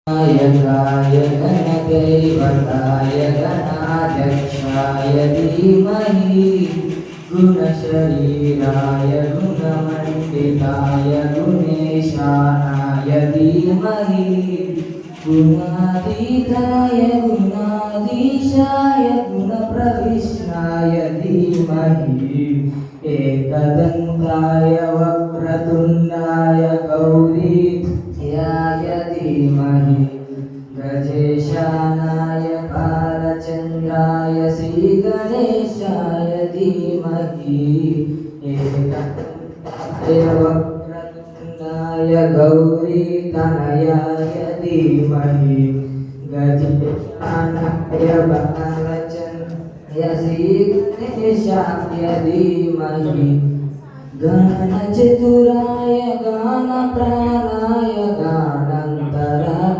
गाय गणदैवताय गणाध्यक्षाय धीमहि गुणशरीराय गुणमण्डिताय गुणेशानाय धीमहि गुणातीताय गुणाधीशाय गुणप्रविष्टाय धीमहि एकदन्ताय वक्रतुण्डाय गौरीयाय धीमहि गजेशानाय बालचन्द्राय श्रीगणेशाय धीमहि एकदन्ताय वक्रतुण्डाय गौरीतनयाय धीमहि गजेशानाय बालचन्द्राय श्रीगणेशाय धीमहि गणचतुराय गानप्राणाय गानन्तराय